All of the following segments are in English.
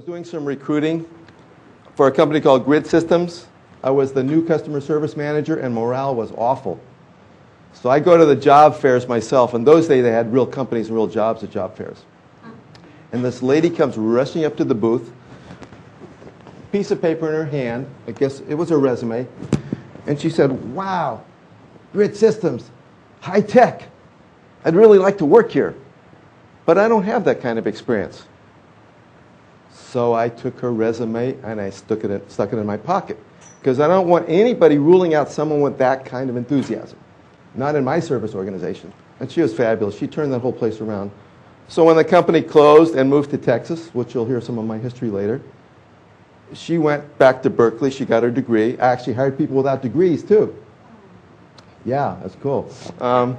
doing some recruiting for a company called Grid Systems. I was the new customer service manager, and morale was awful. So I go to the job fairs myself. In those days, they had real companies and real jobs at job fairs. And this lady comes rushing up to the booth, piece of paper in her hand. I guess it was her resume. And she said, "Wow, Grid Systems, high tech. I'd really like to work here, but I don't have that kind of experience." So I took her resume and I stuck it in my pocket, because I don't want anybody ruling out someone with that kind of enthusiasm. Not in my service organization. And she was fabulous. She turned that whole place around. So when the company closed and moved to Texas, which you'll hear some of my history later, she went back to Berkeley. She got her degree. I actually hired people without degrees, too. Yeah, that's cool. I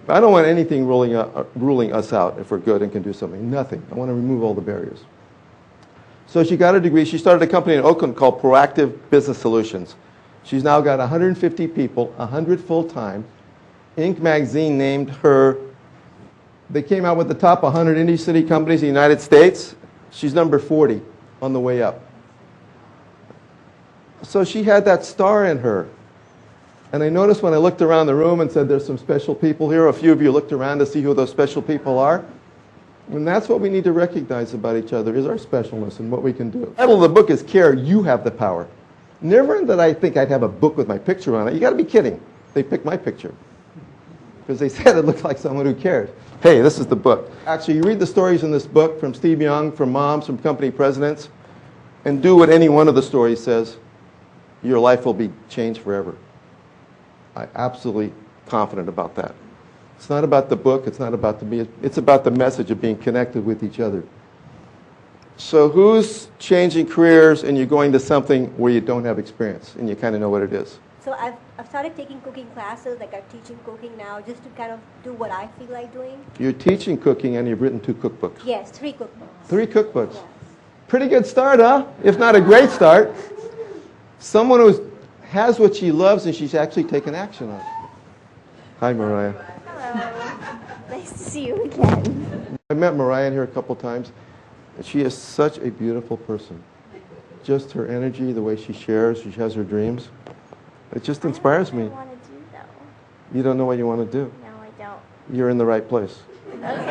don't want anything ruling us out if we're good and can do something. Nothing. I want to remove all the barriers. So she got her degree. She started a company in Oakland called Proactive Business Solutions. She's now got 150 people, 100 full-time. Inc. magazine named her, they came out with the top 100 indie city companies in the United States. She's number 40 on the way up. So she had that star in her. And I noticed when I looked around the room and said, "There's some special people here," a few of you looked around to see who those special people are. And that's what we need to recognize about each other, is our specialness and what we can do. The title of the book is Care, You Have the Power. Never did I think I'd have a book with my picture on it. You got to be kidding. They picked my picture because they said it looked like someone who cared. Hey, this is the book. Actually, you read the stories in this book from Steve Young, from moms, from company presidents, and do what any one of the stories says. Your life will be changed forever. I'm absolutely confident about that. It's not about the book. It's not about the me. It's about the message of being connected with each other. So who's changing careers and you're going to something where you don't have experience and you kind of know what it is? So I've started taking cooking classes, like I'm teaching cooking now, just to kind of do what I feel like doing. You're teaching cooking and you've written 2 cookbooks. Yes, 3 cookbooks. 3 cookbooks. Yes. Pretty good start, huh? If not a great start. Someone who has what she loves and she's actually taken action on it. Hi, Mariah. Hello. Nice to see you again. I met Mariah in here a couple times. And she is such a beautiful person. Just her energy, the way she shares, she has her dreams. It just inspires me. I don't know what I want to do, though. You don't know what you want to do? No, I don't. You're in the right place. Okay.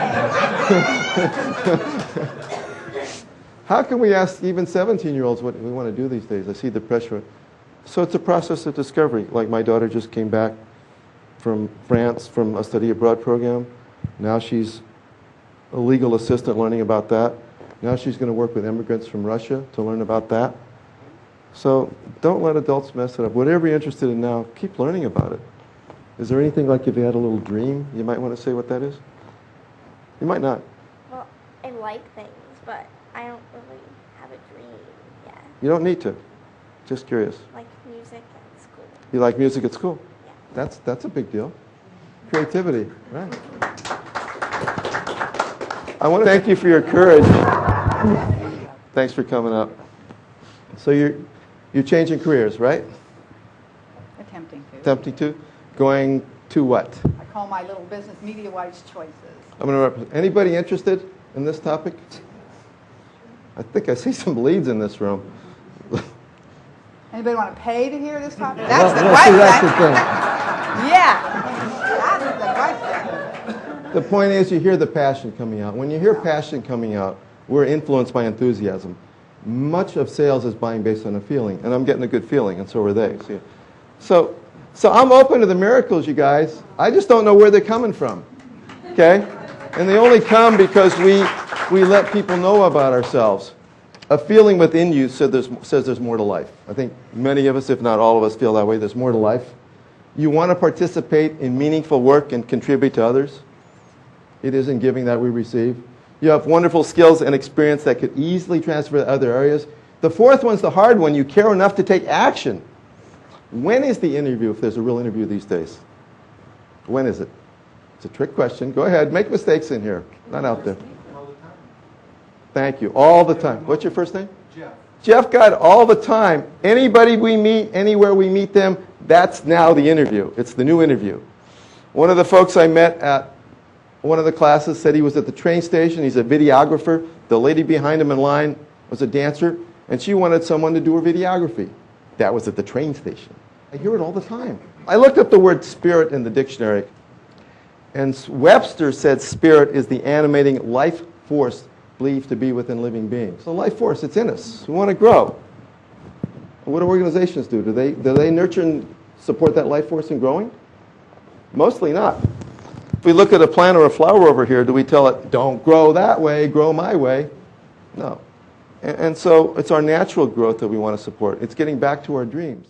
How can we ask even 17-year-olds what we want to do these days? I see the pressure. So it's a process of discovery. Like my daughter just came back from France from a study abroad program. Now she's a legal assistant learning about that. Now she's going to work with immigrants from Russia to learn about that. So don't let adults mess it up. Whatever you're interested in now, keep learning about it. Is there anything, like if you had a little dream, you might want to say what that is? You might not. Well, I like things, but I don't really have a dream yet. You don't need to. Just curious. Like music at school. You like music at school? Yeah. That's a big deal. Creativity, right? I want to thank you for your courage. Thanks for coming up. So you're changing careers, right? Attempting to. Attempting to? Going to what? I call my little business media-wise choices. I'm going to represent. Anybody interested in this topic? I think I see some leads in this room. Anybody want to pay to hear this topic? That's the question. That's the thing. Yeah. That's the question. The point is, you hear the passion coming out. When you hear passion coming out, we're influenced by enthusiasm. Much of sales is buying based on a feeling, and I'm getting a good feeling, and so are they. See? So I'm open to the miracles, you guys. I just don't know where they're coming from, okay? And they only come because we let people know about ourselves. A feeling within you says there's more to life. I think many of us, if not all of us, feel that way. There's more to life. You want to participate in meaningful work and contribute to others. It is in giving that we receive. You have wonderful skills and experience that could easily transfer to other areas. The 4th one's the hard one. You care enough to take action. When is the interview, if there's a real interview these days? When is it? It's a trick question. Go ahead. Make mistakes in here. Not out there. All the time. Thank you. All the time. What's your first name? Jeff. Jeff got all the time. Anybody we meet, anywhere we meet them, that's now the interview. It's the new interview. One of the folks I met at one of the classes said he was at the train station. He's a videographer. The lady behind him in line was a dancer, and she wanted someone to do her videography. That was at the train station. I hear it all the time. I looked up the word spirit in the dictionary, and Webster said spirit is the animating life force believed to be within living beings. So life force, it's in us. We want to grow. What do organizations do? Do they nurture and support that life force in growing? Mostly not. If we look at a plant or a flower over here, do we tell it, don't grow that way, grow my way? No. And so it's our natural growth that we want to support. It's getting back to our dreams.